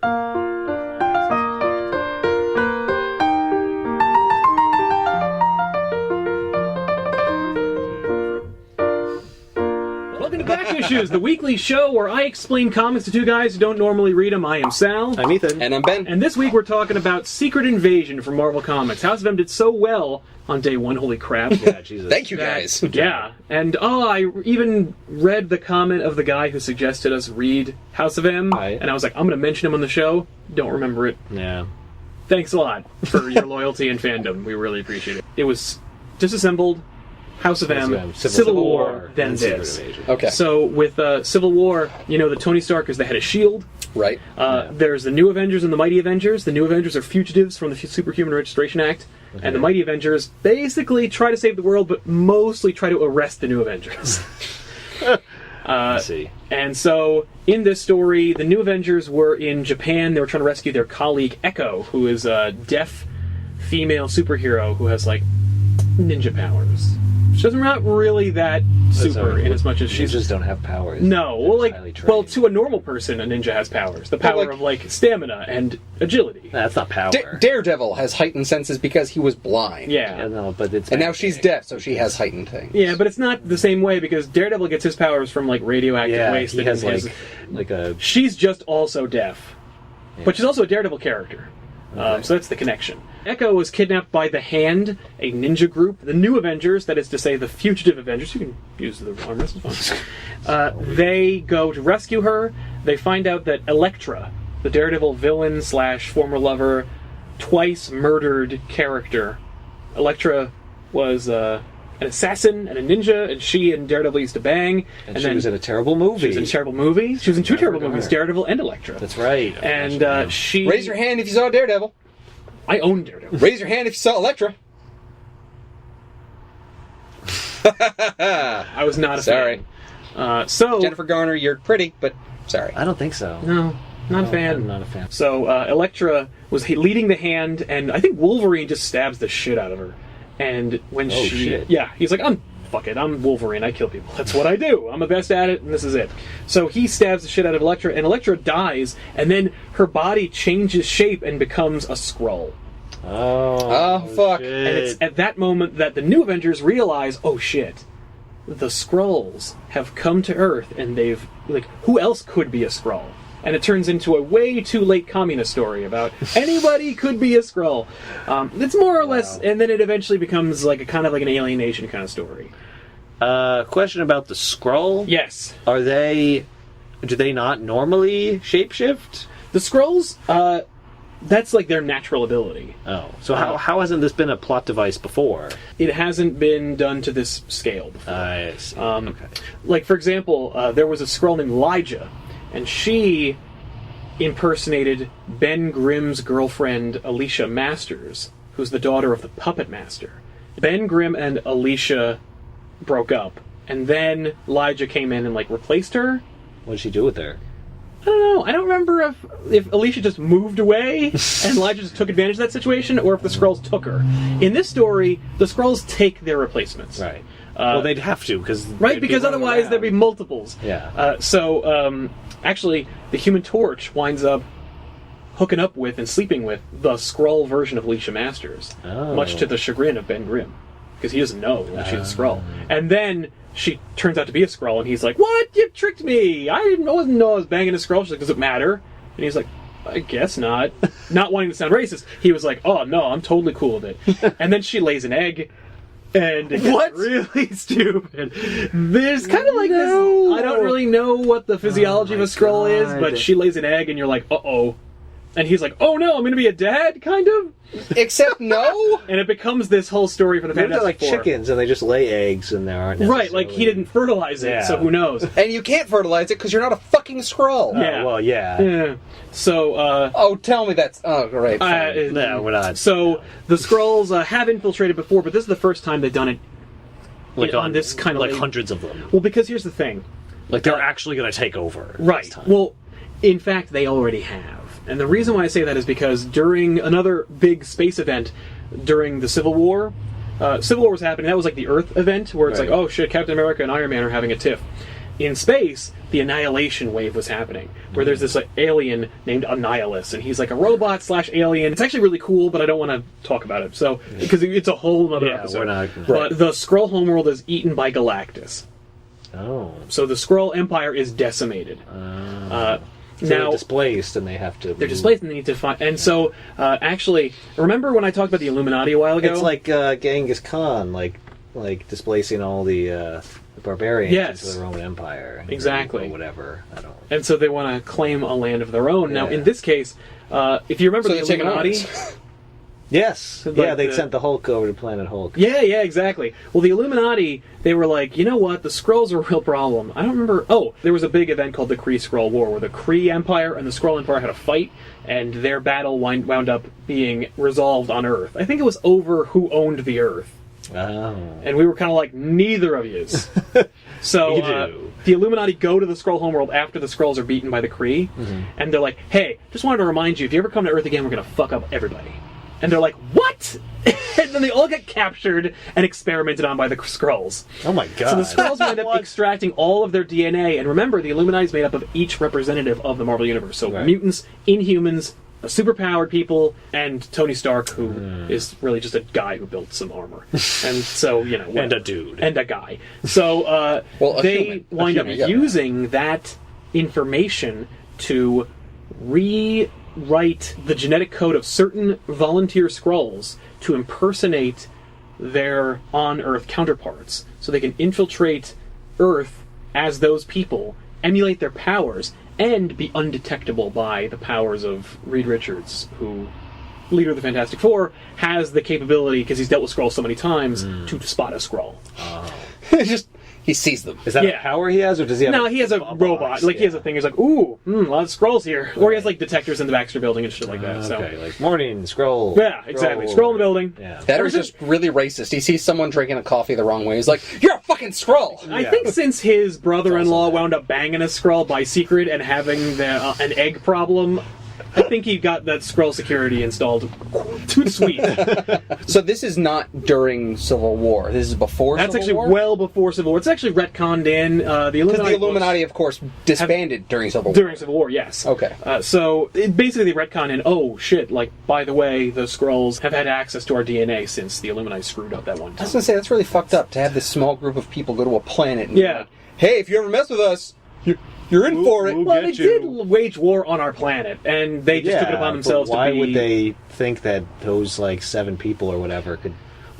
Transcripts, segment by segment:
Welcome to Back Issues, the weekly show where I explain comics to two guys who don't normally read them. I am Sal. I'm Ethan. And I'm Ben. And this week we're talking about Secret Invasion from Marvel Comics. House of M did so well on day one, holy crap. Yeah, Jesus. Thank you, guys. Yeah, and I even read the comment of the guy who suggested us read House of M, Right. and I was like, I'm going to mention him on the show. Don't remember it. Yeah. Thanks a lot for your loyalty and fandom. We really appreciate it. It was disassembled, House of M, Civil War, then this. Okay. So with Civil War, you know that Tony Stark is the head of S.H.I.E.L.D. Right. There's the New Avengers and the Mighty Avengers. The New Avengers are fugitives from the Superhuman Registration Act. Okay. And the Mighty Avengers basically try to save the world, but mostly try to arrest the New Avengers. I see. And so, in this story, the New Avengers were in Japan. They were trying to rescue their colleague Echo, who is a deaf female superhero who has, like, ninja powers. She's not really that super in as much as she's... Ninjas don't have powers. No, well, to a normal person, a ninja has powers. The power of, like, stamina and agility. That's not power. Daredevil has heightened senses because he was blind. Yeah. No, but it's... And now she's deaf, so she has heightened things. Yeah, but it's not the same way, because Daredevil gets his powers from, like, radioactive waste. He has, like a... She's just also deaf. Yeah. But she's also a Daredevil character. Okay. So that's the connection. Echo was kidnapped by the Hand, a ninja group, the New Avengers, that is to say the fugitive Avengers. You can use the arm wrestle, it's fine. They go to rescue her. They find out that Elektra, the Daredevil villain / former lover, twice murdered character. Elektra was an assassin and a ninja, and she and Daredevil used to bang. And she was in a terrible movie. She was in a terrible movie. She was in two terrible movies, Daredevil and Elektra. That's right. And she... Raise your hand if you saw Daredevil. I own Daredevil. Raise your hand if you saw Elektra. I was not a fan. Sorry. Jennifer Garner, you're pretty, but sorry. I don't think so. No, not a fan. I'm not a fan. So Elektra was leading the Hand, and I think Wolverine just stabs the shit out of her. And when shit. Yeah, he's like, fuck it, I'm Wolverine, I kill people. That's what I do. I'm the best at it, and this is it. So he stabs the shit out of Elektra, and Elektra dies, and then her body changes shape and becomes a Skrull. Oh, fuck. Shit. And it's at that moment that the New Avengers realize, oh shit, the Skrulls have come to Earth, and they've, like, who else could be a Skrull? And it turns into a way too late communist story about anybody could be a Skrull. It's more or less, and then it eventually becomes like a kind of like an alienation kind of story. Question about the Skrull. Yes. Do they not normally shapeshift? The Skrulls, that's like their natural ability. Oh. So how hasn't this been a plot device before? It hasn't been done to this scale before. I see. Okay. Like, for example, there was a Skrull named Elijah, and she impersonated Ben Grimm's girlfriend, Alicia Masters, who's the daughter of the Puppet Master. Ben Grimm and Alicia broke up, and then Elijah came in and, like, replaced her. What did she do with her? I don't know. I don't remember if Alicia just moved away and Elijah just took advantage of that situation, or if the Skrulls took her. In this story, the Skrulls take their replacements. Right. Well, they'd have to, because... Right, because otherwise there'd be multiples. Yeah. Actually, the Human Torch winds up hooking up with and sleeping with the Skrull version of Alicia Masters, much to the chagrin of Ben Grimm, because he doesn't know that she's a Skrull. And then she turns out to be a Skrull, and he's like, "What? You tricked me! I wasn't know I was banging a Skrull." She's like, "Does it matter?" And he's like, "I guess not." Not wanting to sound racist, he was like, "Oh no, I'm totally cool with it." And then she lays an egg. And it gets really stupid. There's kind of like this... I don't really know what the physiology of a Skrull is, but she lays an egg and you're like, uh-oh. And he's like, oh no, I'm going to be a dad, kind of? Except no? And it becomes this whole story for the Maybe Fantastic they're like chickens and they just lay eggs and they aren't necessarily... Right, like he didn't fertilize it, so who knows? And you can't fertilize it because you're not a fucking Skrull. Yeah. Well, yeah. Yeah. So, oh, tell me that's... Oh, great. No, we're not. So, the Skrulls have infiltrated before, but this is the first time they've done it on this kind of... Like hundreds of them. Well, because here's the thing. Like, they're actually going to take over. Right. Well, in fact, they already have. And the reason why I say that is because during another big space event during the Civil War was happening. That was like the Earth event, where it's like, oh shit, Captain America and Iron Man are having a tiff. in space, the Annihilation Wave was happening, where there's this alien named Annihilus, and he's like a robot/alien. It's actually really cool, but I don't want to talk about it. So because it's a whole other episode. We're not. But the Skrull homeworld is eaten by Galactus. Oh. So the Skrull Empire is decimated. So now they're displaced, and they have to. they're displaced, and they need to find. And so, actually, remember when I talked about the Illuminati a while ago? It's like Genghis Khan, like displacing all the barbarians into the Roman Empire. Exactly. Or whatever. I don't. And so they want to claim a land of their own. Now, in this case, if you remember the Illuminati. Yes. Like they sent the Hulk over to Planet Hulk. Yeah, exactly. Well, the Illuminati, they were like, you know what, the Skrulls are a real problem. I don't remember... Oh, there was a big event called the Kree-Skrull War, where the Kree Empire and the Skrull Empire had a fight, and their battle wound up being resolved on Earth. I think it was over who owned the Earth. Oh. And we were kind of like, neither of yous. So the Illuminati go to the Skrull homeworld after the Skrulls are beaten by the Kree, and they're like, hey, just wanted to remind you, if you ever come to Earth again, we're going to fuck up everybody. And they're like, what? And then they all get captured and experimented on by the Skrulls. Oh my god. So the Skrulls wind up extracting all of their DNA. And remember, the Illuminati is made up of each representative of the Marvel Universe. So mutants, Inhumans, superpowered people, and Tony Stark, who is really just a guy who built some armor. And so, whatever. And a dude. And a guy. So they wind up using that information to rewrite the genetic code of certain volunteer Skrulls to impersonate their on-Earth counterparts. So they can infiltrate Earth as those people, emulate their powers, and be undetectable by the powers of Reed Richards, who, leader of the Fantastic Four, has the capability, because he's dealt with Skrulls so many times, to spot a Skrull. He sees them. Is that a power he has, or does he have? No, he has a robot. He has a thing. He's like, ooh, a lot of Skrulls here. Or he has detectors in the Baxter Building and shit like that. Okay, like morning Skrull. Yeah, exactly. Skrull in the building. Yeah. That is just really racist. He sees someone drinking a coffee the wrong way. He's like, "You're a fucking Skrull." I think since his brother-in-law wound up banging a Skrull by secret and having an egg problem, I think he got that Skrull security installed too sweet. So this is not during Civil War. This is before That's Civil War? actually well before Civil War. It's actually retconned in. The Illuminati, of course, disbanded during Civil War. During Civil War, yes. Okay. So basically they retcon in, oh shit, by the way, the Skrulls have had access to our DNA since the Illuminati screwed up that one time. I was going to say, that's really fucked up to have this small group of people go to a planet and be like, hey, if you ever mess with us, you're in for it. Well, they did wage war on our planet, and they just took it upon themselves why to be... would they think that those 7 people or whatever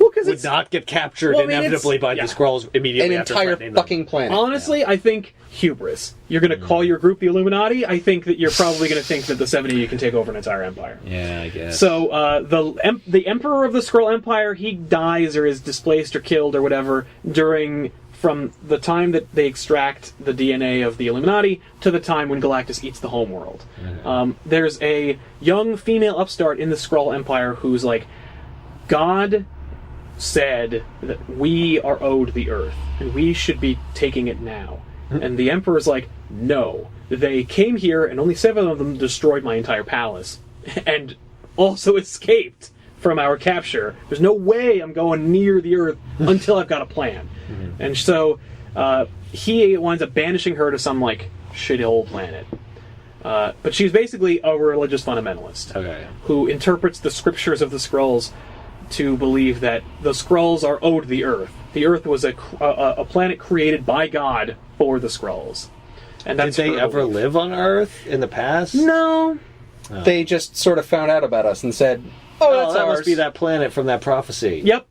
would not get captured inevitably by the Skrulls immediately after entire threatening them? fucking planet. Honestly, I think hubris. You're going to call your group the Illuminati. I think that you're probably going to think that the 70 of you can take over an entire empire. Yeah, I guess. So the emperor of the Skrull Empire, he dies or is displaced or killed or whatever from the time that they extract the DNA of the Illuminati to the time when Galactus eats the homeworld. There's a young female upstart in the Skrull Empire who's like, God said that we are owed the Earth, and we should be taking it now. And the Emperor's like, no. They came here, and only 7 of them destroyed my entire palace, and also escaped from our capture. There's no way I'm going near the Earth until I've got a plan. And so he winds up banishing her to some shithole planet. But she's basically a religious fundamentalist who interprets the scriptures of the Skrulls to believe that the Skrulls are owed the Earth. The Earth was a planet created by God for the Skrulls. And that's Did they ever live on Earth in the past? No. They just sort of found out about us and said, oh, that ours. must be that planet from that prophecy. Yep.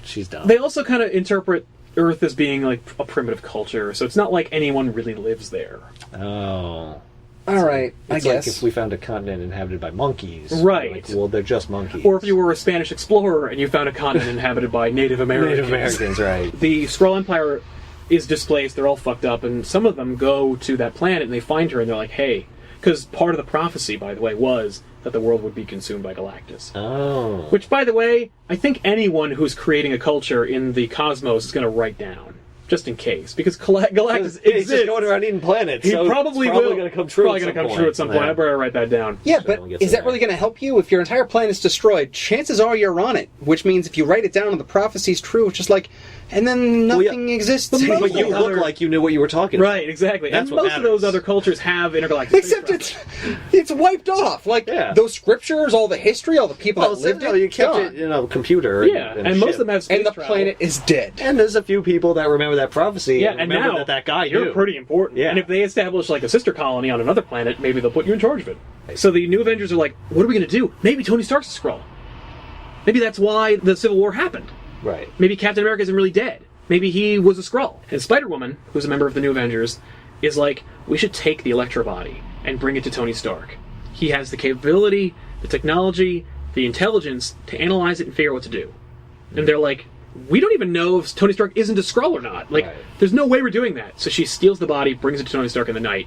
She's dumb. They also kind of interpret Earth as being a primitive culture, so it's not like anyone really lives there. Oh. All right, I guess. It's like if we found a continent inhabited by monkeys. Right. Well, they're just monkeys. Or if you were a Spanish explorer and you found a continent inhabited by Native Americans. Native Americans, right. The Skrull Empire is displaced, they're all fucked up, and some of them go to that planet and they find her and they're like, hey, because part of the prophecy, by the way, was that the world would be consumed by Galactus. Oh. Which, by the way, I think anyone who's creating a culture in the cosmos is going to write down, just in case, because Galactus exists. He's just going around eating planets. He so probably it's will. Probably going to come true. Probably going to come true at some point. I better write that down. Yeah, but is that really going to help you? If your entire planet's destroyed, chances are you're on it. Which means if you write it down and the prophecy's true, it's just like, and then nothing exists. But But you look like you knew what you were talking about. Right, exactly. That's and what most of those other cultures have intergalactic Except it's wiped off. Like, those scriptures, all the history, all the people that lived it. You kept gone. it in a computer. Yeah, and most of them have space And the travel. planet is dead. And there's a few people that remember that prophecy. Yeah, and and remember now that guy you're knew. pretty important. Yeah. And if they establish like a sister colony on another planet, maybe they'll put you in charge of it. So the New Avengers are like, what are we going to do? Maybe Tony Stark's a Skrull. Maybe that's why the Civil War happened. Right. Maybe Captain America isn't really dead. Maybe he was a Skrull. And Spider-Woman, who's a member of the New Avengers, is like, we should take the Elektra body and bring it to Tony Stark. He has the capability, the technology, the intelligence to analyze it and figure out what to do. And they're like, we don't even know if Tony Stark isn't a Skrull or not. Like, there's no way we're doing that. So she steals the body, brings it to Tony Stark in the night,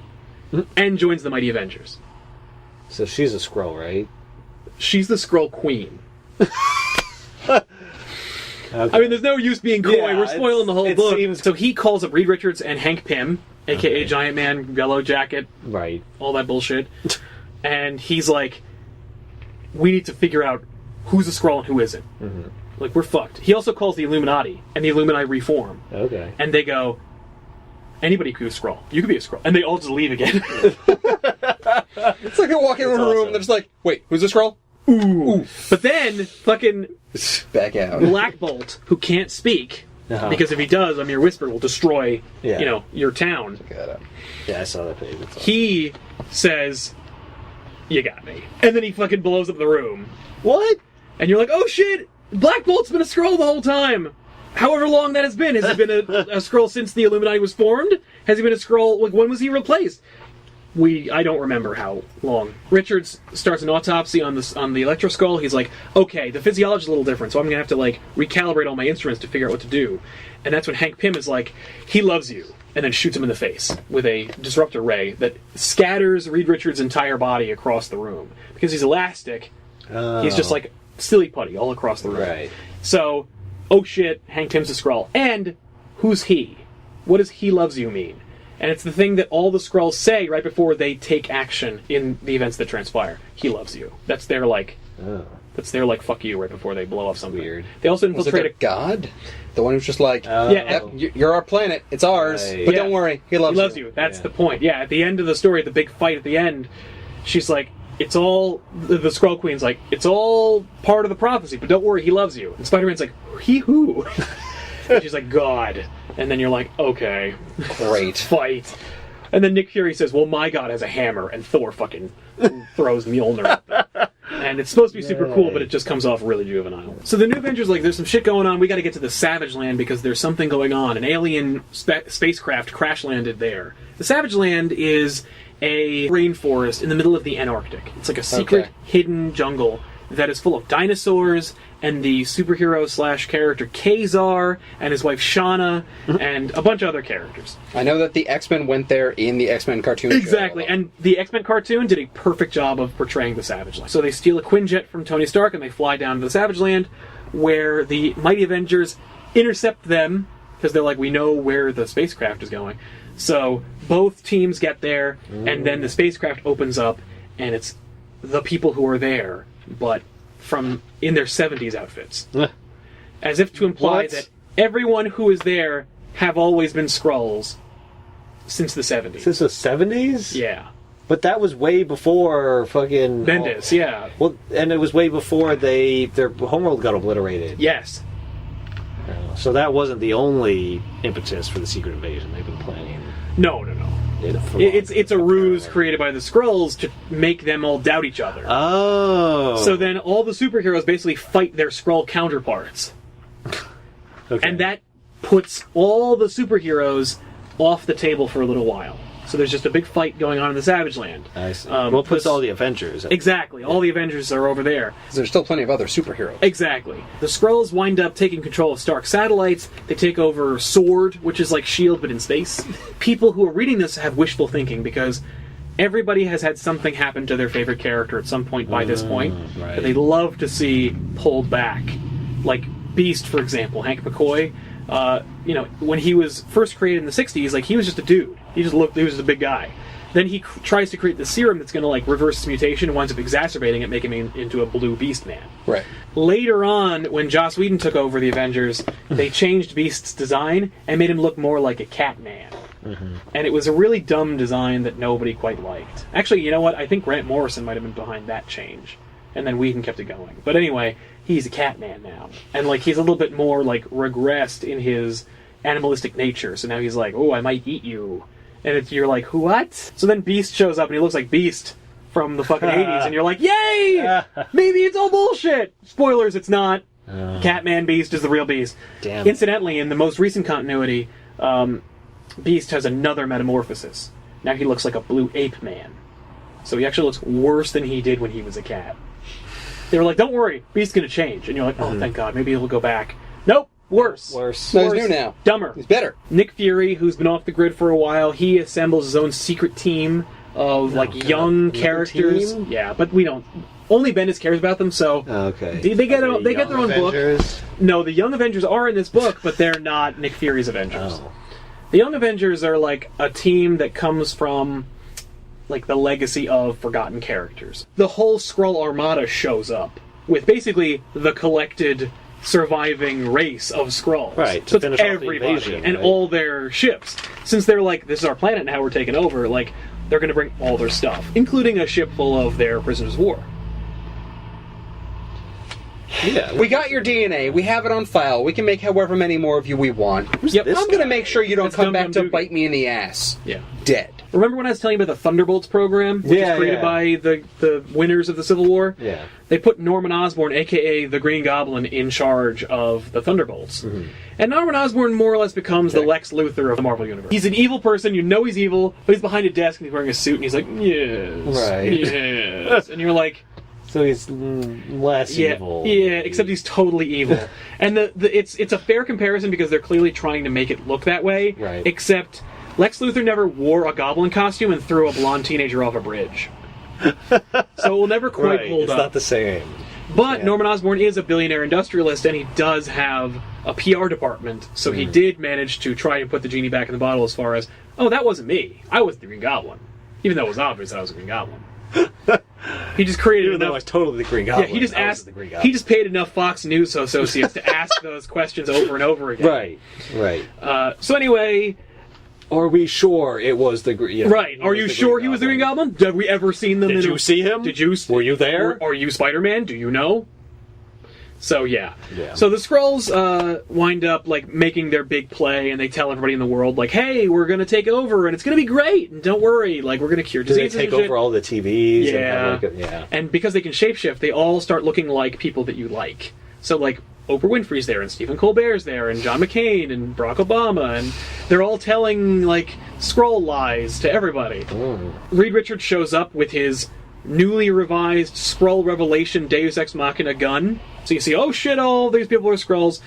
and joins the Mighty Avengers. So she's a Skrull, right? She's the Skrull Queen. Okay. I mean, there's no use being coy. Yeah, We're spoiling the whole book. seems- So he calls up Reed Richards and Hank Pym, a.k.a. Giant Man, Yellow Jacket, Right. all that bullshit. And he's like, we need to figure out who's a Skrull and who isn't. Mm-hmm. Like, we're fucked. He also calls the Illuminati, and the Illuminati reform. Okay. And they go, anybody could be a Skrull. You could be a Skrull. And they all just leave again. It's like they walk into a room and they're just like, wait, who's this Skrull? Ooh. But then, fucking Back out. Black Bolt, who can't speak, because if he does, a mere whisper will destroy, your town. Yeah, I saw that page. He says, you got me. And then he fucking blows up the room. What? And you're like, oh shit! Black Bolt's been a Skrull the whole time! However long that has been. Has he been a Skrull since the Illuminati was formed? Has he been a Skrull? Like, when was he replaced? I don't remember how long. Richards starts an autopsy on the Elektra Skrull. He's like, okay, the physiology is a little different, so I'm gonna have to like recalibrate all my instruments to figure out what to do. And that's when Hank Pym is like, he loves you, and then shoots him in the face with a disruptor ray that scatters Reed Richards' entire body across the room. Because he's elastic, he's just like silly putty all across the room. Right. So, oh shit, Hank Pym's a Skrull. And who's he? What does he loves you mean? And it's the thing that all the Skrulls say right before they take action in the events that transpire. He loves you. That's their fuck you right before they blow off something. Weird. They also Was it infiltrate the god? The one who's just like, you're our planet, it's ours, Right. but don't worry, he loves you. That's the point. Yeah, at the end of the story, the big fight at the end, she's like, it's all, the Skrull Queen's like, it's all part of the prophecy, but don't worry, he loves you. And Spider-Man's like, he who? And she's like, God. And then you're like, okay. Great. Fight. And then Nick Fury says, well, my God has a hammer, and Thor fucking throws Mjolnir at them. And it's supposed to be super cool, but it just comes off really juvenile. So the New Avengers, like, there's some shit going on. We got to get to the Savage Land because there's something going on. An alien spacecraft crash landed there. The Savage Land is a rainforest in the middle of the Antarctic. It's like a secret, hidden jungle that is full of dinosaurs and the superhero/character Kazar and his wife Shauna and a bunch of other characters. I know that the X-Men went there in the X-Men cartoon Exactly, show. and the X-Men cartoon did a perfect job of portraying the Savage Land. So they steal a Quinjet from Tony Stark and they fly down to the Savage Land where the Mighty Avengers intercept them because they're like, we know where the spacecraft is going. So both teams get there and then the spacecraft opens up and it's the people who are there, but from in their 70s outfits. As if to imply that everyone who is there have always been Skrulls since the 70s. Since the 70s? Yeah. But that was way before fucking... Bendis, yeah. Well, and it was way before their homeworld got obliterated. Yes. So that wasn't the only impetus for the Secret Invasion. They've been planning. No. It's a ruse created by the Skrulls to make them all doubt each other. Oh. So then all the superheroes basically fight their Skrull counterparts. Okay. And that puts all the superheroes off the table for a little while. So there's just a big fight going on in the Savage Land. I see. Well, it puts all the Avengers. Exactly. All the Avengers are over there. There's still plenty of other superheroes. Exactly. The Skrulls wind up taking control of Stark satellites. They take over S.W.O.R.D., which is like S.H.I.E.L.D. but in space. People who are reading this have wishful thinking because everybody has had something happen to their favorite character at some point by this point that they love to see pulled back. Like Beast, for example, Hank McCoy. When he was first created in the 60s, like, he was just a dude. He was just a big guy. Then he tries to create the serum that's going to, like, reverse his mutation and winds up exacerbating it, making him into a blue Beast Man. Right. Later on, when Joss Whedon took over the Avengers, they changed Beast's design and made him look more like a cat man. Mm-hmm. And it was a really dumb design that nobody quite liked. Actually, you know what? I think Grant Morrison might have been behind that change. And then Whedon kept it going. But anyway, he's a cat man now. And, like, he's a little bit more, like, regressed in his animalistic nature. So now he's like, oh, I might eat you. And you're like, what? So then Beast shows up, and he looks like Beast from the fucking 80s, and you're like, yay! Maybe it's all bullshit! Spoilers, it's not. Catman Beast is the real Beast. Damn. Incidentally, in the most recent continuity, Beast has another metamorphosis. Now he looks like a blue ape man. So he actually looks worse than he did when he was a cat. They were like, don't worry, Beast's gonna change. And you're like, oh, thank God, maybe he'll go back. Nope! Worse. No, he's new now. Dumber. He's better. Nick Fury, who's been off the grid for a while, he assembles his own secret team of young characters. Team? Yeah, but we don't. Only Bendis cares about them, so okay. They get their own Avengers? book. No, the Young Avengers are in this book, but they're not Nick Fury's Avengers. Oh. The Young Avengers are like a team that comes from like the legacy of forgotten characters. The whole Skrull Armada shows up with basically the collected surviving race of Skrulls. Right, so to it's finish off the everybody invasion, and right? all their ships. Since they're like, this is our planet now, we're taking over, like, they're going to bring all their stuff, including a ship full of their prisoners of war. Yeah. We got your DNA. We have it on file. We can make however many more of you we want. Yep. I'm going to make sure you don't That's come Dum back Dum to Dugan. bite me in the ass. Yeah. Dead. Remember when I was telling you about the Thunderbolts program, which was created by the winners of the Civil War? Yeah. They put Norman Osborn, a.k.a. the Green Goblin, in charge of the Thunderbolts. Mm-hmm. And Norman Osborn more or less becomes the Lex Luthor of the Marvel Universe. He's an evil person, you know he's evil, but he's behind a desk and he's wearing a suit and he's like, yes, Right. yes. And you're like... So he's less evil. Yeah, except he's totally evil. And it's a fair comparison because they're clearly trying to make it look that way. Right. Except Lex Luthor never wore a goblin costume and threw a blonde teenager off a bridge. So it will never quite hold it's up. not the same. But Norman Osborn is a billionaire industrialist, and he does have a PR department, so he did manage to try and put the genie back in the bottle as far as, oh, that wasn't me. I was the Green Goblin. Even though it was obvious that I was the Green Goblin. He just created Even though I enough... was totally the Green Goblin. Yeah, he just I was asked. the Green Goblin. He just paid enough Fox News associates to ask those questions over and over again. Right. So anyway, are we sure it was the Green? right? Are you sure he was the Green Goblin? Have we ever seen them? Did you see him? Did you? Were you there? Are you Spider-Man? Do you know? So yeah. Yeah. So the Skrulls wind up like making their big play, and they tell everybody in the world like, "Hey, we're going to take over, and it's going to be great, and don't worry, like we're going to cure Do they diseases." take and shit." over all the TVs? Yeah. Yeah. And because they can shapeshift, they all start looking like people that you like. So like Oprah Winfrey's there, and Stephen Colbert's there, and John McCain, and Barack Obama, and they're all telling like Skrull lies to everybody. Reed Richards shows up with his newly revised Skrull Revelation Deus Ex Machina gun. So you see, oh shit, all these people are Skrulls.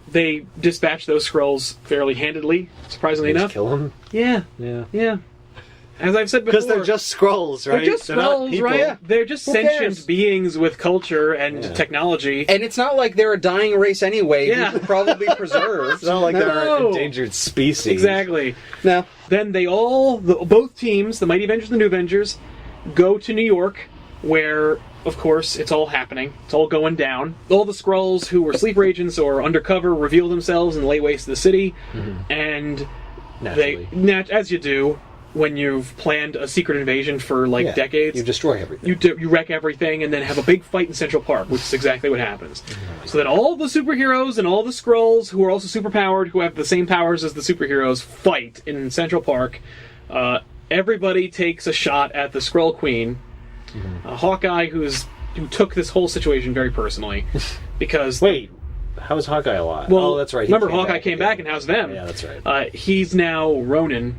They dispatch those Skrulls fairly handedly, surprisingly enough. Kill them? Yeah. Yeah. As I've said before. Because they're just Skrulls, right? They're just not Skrulls, people. right? They're just Who sentient cares? beings with culture and technology. And it's not like they're a dying race anyway. Yeah. Who should probably preserve. It's not like they're No. an endangered species. Exactly. No. Then they both teams, the Mighty Avengers and the New Avengers, go to New York, where, of course, it's all happening. It's all going down. All the Skrulls who were sleeper agents or undercover reveal themselves and lay waste to the city. And Naturally. as you do, when you've planned a secret invasion for decades, You destroy everything. you wreck everything and then have a big fight in Central Park, which is exactly what happens. So that all the superheroes and all the Skrulls, who are also superpowered, who have the same powers as the superheroes, fight in Central Park. Everybody takes a shot at the Skrull Queen. Hawkeye, who took this whole situation very personally, because Wait, how is Hawkeye alive? well, that's right. He remember Hawkeye came back in House of M. Yeah, that's right. He's now Ronin,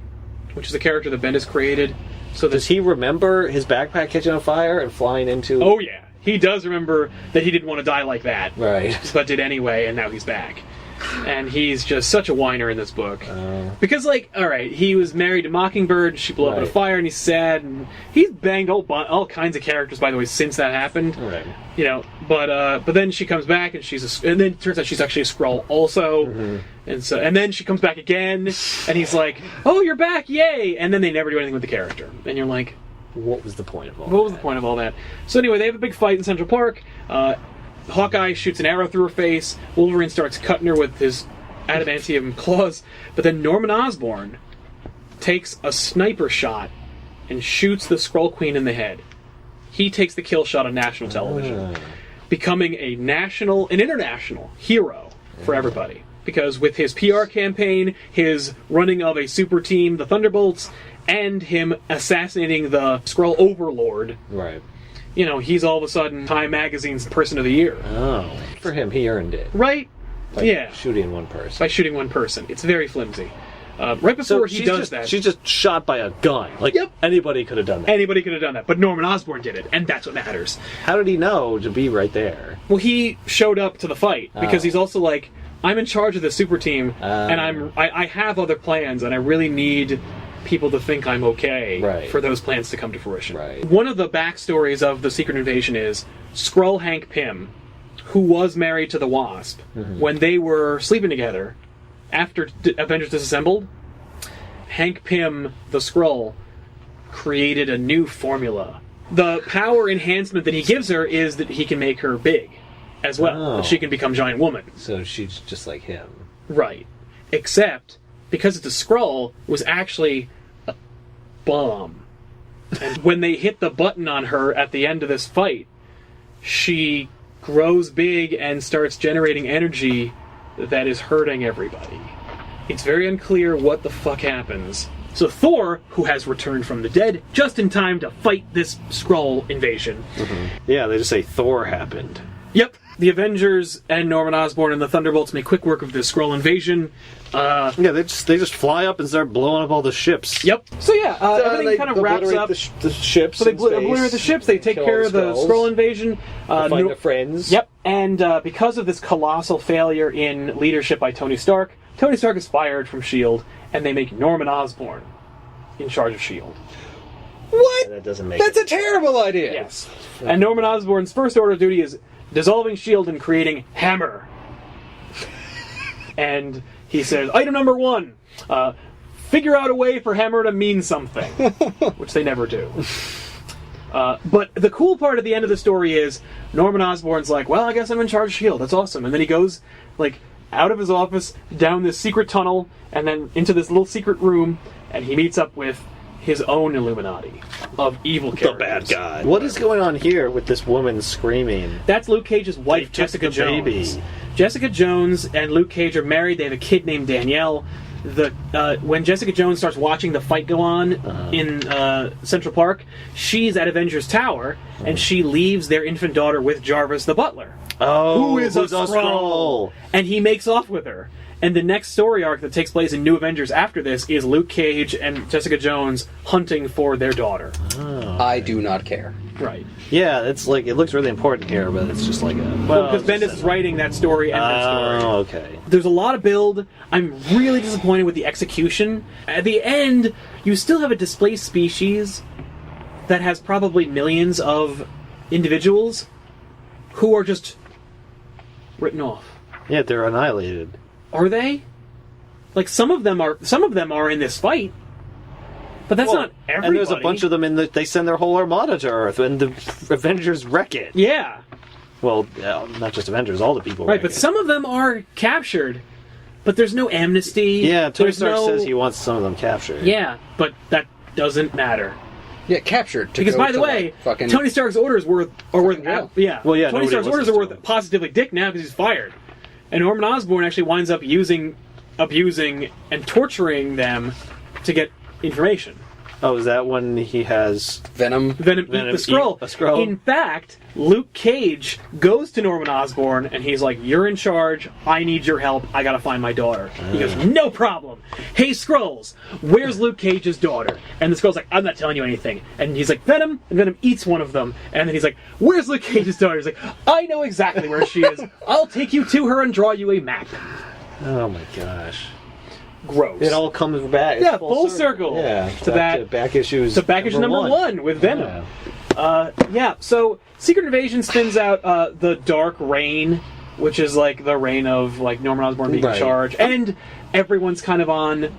which is a character that Bendis created. So Does he remember his backpack catching on fire and flying into... Oh yeah, he does remember that he didn't want to die like that, Right. but did anyway, and now he's back. And he's just such a whiner in this book. Because, like, alright, he was married to Mockingbird, she blew up in a fire, and he's sad, and he's banged all kinds of characters, by the way, since that happened. Right. You know, but then she comes back, and and then it turns out she's actually a Skrull also. And then she comes back again, and he's like, oh, you're back, yay! And then they never do anything with the character. And you're like, what was the point of all that? What was the point of all that? So anyway, they have a big fight in Central Park. Hawkeye shoots an arrow through her face. Wolverine starts cutting her with his adamantium claws. But then Norman Osborn takes a sniper shot and shoots the Skrull Queen in the head. He takes the kill shot on national television, becoming an international hero for everybody. Because with his PR campaign, his running of a super team, the Thunderbolts, and him assassinating the Skrull Overlord, right? You know, he's all of a sudden Time Magazine's Person of the Year. Oh, for him, he earned it, right? By shooting one person. By shooting one person, it's very flimsy. Right before he does that, she's just shot by a gun. Like anybody could have done that. Anybody could have done that, but Norman Osborn did it, and that's what matters. How did he know to be right there? Well, he showed up to the fight because he's also like, I'm in charge of the super team, and I have other plans, and I really need people to think I'm okay for those plans to come to fruition. Right. One of the backstories of the Secret Invasion is Skrull Hank Pym, who was married to the Wasp, when they were sleeping together, after Avengers Disassembled, Hank Pym, the Skrull, created a new formula. The power enhancement that he gives her is that he can make her big as well. That she can become Giant Woman. So she's just like him. Right. Except, because it's a Skrull, it was actually a bomb. And when they hit the button on her at the end of this fight, she grows big and starts generating energy that is hurting everybody. It's very unclear what the fuck happens. So Thor, who has returned from the dead, just in time to fight this Skrull invasion. Yeah, they just say Thor happened. Yep. The Avengers and Norman Osborn and the Thunderbolts make quick work of this Skrull invasion. They just fly up and start blowing up all the ships. Yep. So everything kind of wraps up. The ships. So they obliterate the ships. They take care of the Skrull invasion. Find their friends. Yep. And because of this colossal failure in leadership by Tony Stark is fired from S.H.I.E.L.D., and they make Norman Osborn in charge of S.H.I.E.L.D. What? That doesn't make That's a terrible idea. Yes. And Norman Osborn's first order of duty is dissolving S.H.I.E.L.D. and creating Hammer. And he says, item number 1, figure out a way for Hammer to mean something. Which they never do. But the cool part at the end of the story is Norman Osborn's like, well, I guess I'm in charge of S.H.I.E.L.D. That's awesome. And then he goes, like, out of his office, down this secret tunnel, and then into this little secret room, and he meets up with his own Illuminati of evil characters. The bad guy. What is going on here with this woman screaming? That's Luke Cage's wife, Jessica Jones. Baby. Jessica Jones and Luke Cage are married. They have a kid named Danielle. When Jessica Jones starts watching the fight go on in Central Park, she's at Avengers Tower, and she leaves their infant daughter with Jarvis the butler. Oh, who is a Skrull. And he makes off with her. And the next story arc that takes place in New Avengers after this is Luke Cage and Jessica Jones hunting for their daughter. Oh. I do not care. Right. Yeah, it's like, it looks really important here, but it's just like a... Well, because Bendis is writing that story and that story. Oh, okay. There's a lot of build. I'm really disappointed with the execution. At the end, you still have a displaced species that has probably millions of individuals who are just written off. Yeah, they're annihilated. Are they? Like, some of them are in this fight. But that's not everybody. And there's a bunch of them they send their whole armada to Earth, and the Avengers wreck it. Yeah. Well, not just Avengers, all the people right, wreck but it. some of them are captured. But there's no amnesty. Yeah, Tony Stark says he wants some of them captured. Yeah, but that doesn't matter. Yeah, captured. Because, by the way, Tony Stark's orders are worth... yeah. Well, yeah, Tony Stark's orders are worth positively dick now because he's fired. And Norman Osborn actually winds up abusing, and torturing them to get information. Oh, is that when he has... Venom eat the Skrull. A Skrull? In fact, Luke Cage goes to Norman Osborn, and he's like, you're in charge, I need your help, I gotta find my daughter. He goes, no problem. Hey, Skrulls, where's Luke Cage's daughter? And the Skrull's like, I'm not telling you anything. And he's like, Venom? And Venom eats one of them. And then he's like, where's Luke Cage's daughter? He's like, I know exactly where she is. I'll take you to her and draw you a map. Oh my gosh. Gross. It all comes back. Yeah, full circle. Yeah, to back issues. To back issue number one with Venom. Yeah. So Secret Invasion spins out the Dark Reign, which is like the reign of like Norman Osborn being in charge, and everyone's kind of on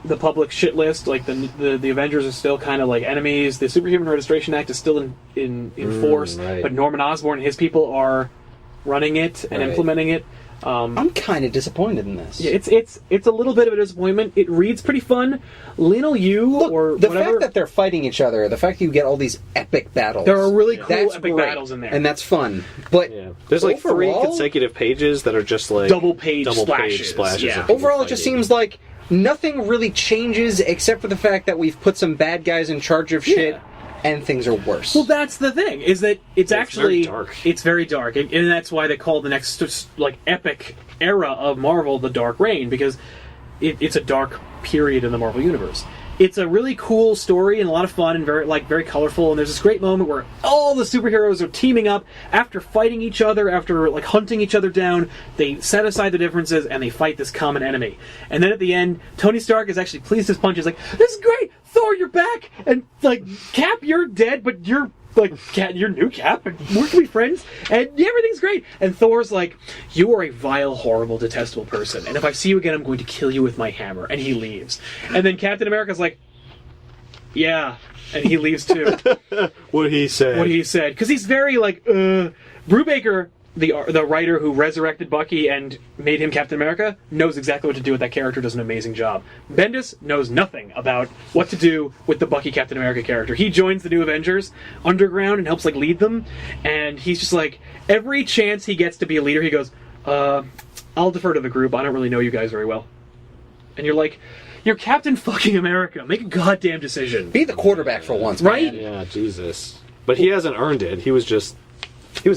the public shit list. Like the Avengers are still kind of like enemies. The Superhuman Registration Act is still in force, but Norman Osborn and his people are running it and implementing it. I'm kind of disappointed in this. Yeah, it's a little bit of a disappointment. It reads pretty fun. Lino or the whatever. fact that they're fighting each other, the fact that you get all these epic battles. There are really cool that's epic great, battles in there. and that's fun. But there's like overall, 3 consecutive pages that are just like double page splashes. Yeah. Overall, it just seems like nothing really changes except for the fact that we've put some bad guys in charge of shit. And things are worse. Well, that's the thing, is that it's actually... very dark. It's very dark. And that's why they call the next, like, epic era of Marvel the Dark Reign, because it's a dark period in the Marvel Universe. It's a really cool story and a lot of fun and very colorful, and there's this great moment where all the superheroes are teaming up after fighting each other, after, like, hunting each other down. They set aside the differences, and they fight this common enemy. And then at the end, Tony Stark is actually pleased as punch. He's like, this is great! Thor, you're back! And, like, Cap, you're dead, but you're, like, you're new Cap, and we're gonna be friends, and everything's great! And Thor's like, you are a vile, horrible, detestable person, and if I see you again, I'm going to kill you with my hammer. And he leaves. And then Captain America's like, yeah, and he leaves too. What he said. Because he's very, like, Brubaker, the writer who resurrected Bucky and made him Captain America, knows exactly what to do with that character, does an amazing job. Bendis knows nothing about what to do with the Bucky Captain America character. He joins the new Avengers underground and helps, like, lead them, and he's just like, every chance he gets to be a leader, he goes, I'll defer to the group, I don't really know you guys very well. And you're like, you're Captain fucking America, make a goddamn decision. Be the quarterback for once, right? Man. Yeah, Jesus. But he hasn't earned it. He was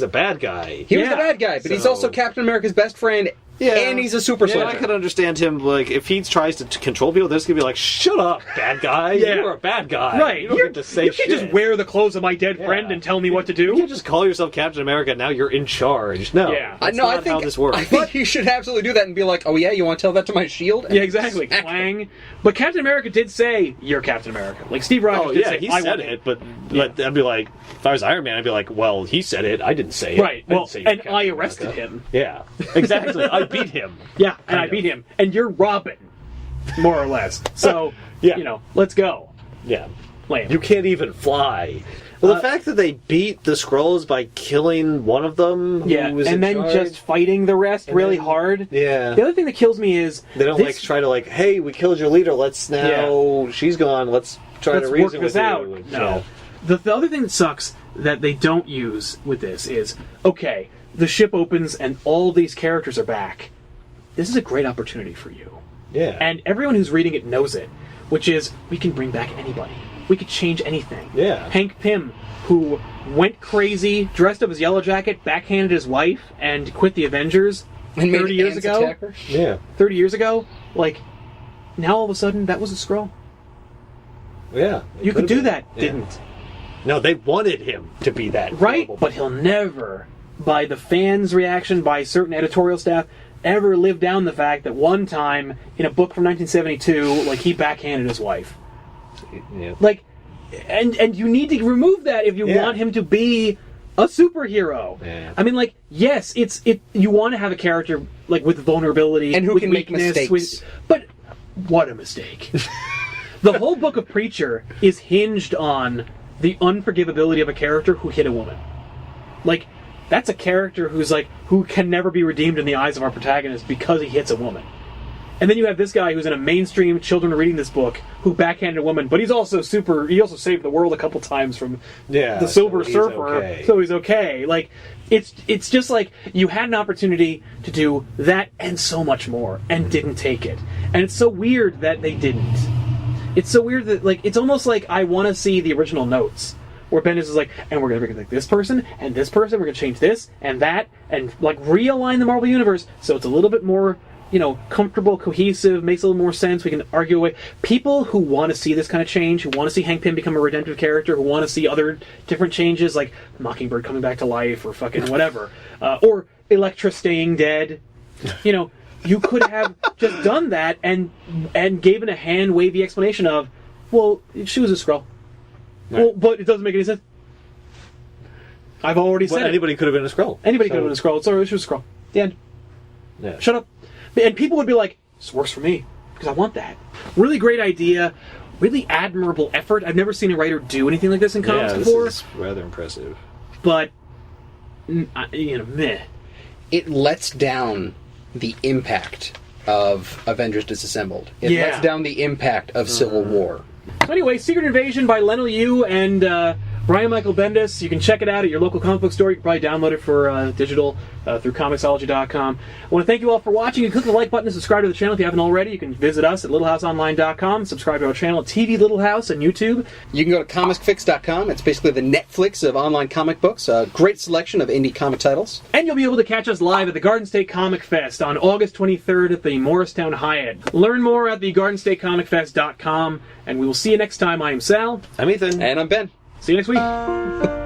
a bad guy. He was a bad guy, but he's also Captain America's best friend, and he's a super soldier. I could understand him, like, if he tries to control people, they're just going to be like, shut up, bad guy. You're a bad guy. Right. You don't get to say shit. You can't just wear the clothes of my dead friend and tell me what to do. You can't just call yourself Captain America and now you're in charge. No, that's not how this works. I think he should absolutely do that and be like, oh yeah, you want to tell that to my shield? And yeah, exactly. Clang. But Captain America did say, you're Captain America. Like, Steve Rogers did say, he said it, but I'd be like, if I was Iron Man, I'd be like, well, he said it, I didn't say it. Right, well, and I arrested him. Yeah, exactly. I beat him. Yeah, and I beat him. And you're Robin, more or less. So, let's go. Yeah. Lame. You can't even fly. Well, the fact that they beat the Skrulls by killing one of them, who was and then just fighting the rest really hard. Yeah. The other thing that kills me is they don't try to hey, we killed your leader. Let's now she's gone. Let's try to reason work this out. You. No. The other thing that sucks that they don't use with this is okay, the ship opens and all these characters are back. This is a great opportunity for you. Yeah. And everyone who's reading it knows it, which is we can bring back anybody. We could change anything. Yeah. Hank Pym, who went crazy, dressed up as Yellow Jacket, backhanded his wife, and quit the Avengers and 30 years ago. Attacker. Yeah. 30 years ago. Like, now all of a sudden, that was a Skrull. Yeah. You could do that. Yeah. Didn't. No, they wanted him to be that. Right? But he'll never, by the fans' reaction, by certain editorial staff, ever live down the fact that one time, in a book from 1972, like, he backhanded his wife. Yeah. Like, and you need to remove that if you want him to be a superhero. Yeah. I mean, like, yes, you want to have a character like with vulnerability and who with can weakness, make mistakes. but what a mistake! The whole book of Preacher is hinged on the unforgivability of a character who hit a woman. Like, that's a character who can never be redeemed in the eyes of our protagonist because he hits a woman. And then you have this guy who's in a mainstream children are reading this book who backhanded a woman, but he also saved the world a couple times from the Silver Surfer, so he's okay. Like, it's just like you had an opportunity to do that and so much more and didn't take it. And it's so weird that they didn't. It's so weird that, like, it's almost like I want to see the original notes where Bendis is like, and we're going to bring like this person and this person, we're going to change this and that, and like realign the Marvel Universe so it's a little bit more, comfortable, cohesive, makes a little more sense. We can argue away. People who want to see this kind of change, who want to see Hank Pym become a redemptive character, who want to see other different changes, like Mockingbird coming back to life, or fucking whatever, or Elektra staying dead. you could have just done that and given a hand-wavy explanation of, well, she was a Skrull. Right. Well, but it doesn't make any sense. I've already said anybody could have been a Skrull. Anybody could have been a Skrull. It's alright, she was a Skrull. The end. Yeah. Shut up. And people would be like, this works for me, because I want that. Really great idea. Really admirable effort. I've never seen a writer do anything like this in comics before. This is rather impressive. But, meh. It lets down the impact of Avengers Disassembled. It lets down the impact of Civil War. So anyway, Secret Invasion by Lionel Yu and Brian Michael Bendis. You can check it out at your local comic book store. You can probably download it for digital through Comixology.com. I want to thank you all for watching. You can click the like button and subscribe to the channel if you haven't already. You can visit us at LittleHouseOnline.com. Subscribe to our channel, TV Little House, on YouTube. You can go to ComicsFix.com. It's basically the Netflix of online comic books. A great selection of indie comic titles. And you'll be able to catch us live at the Garden State Comic Fest on August 23rd at the Morristown Hyatt. Learn more at thegardenstateComicFest.com. And we will see you next time. I am Sal. I'm Ethan. And I'm Ben. See you next week.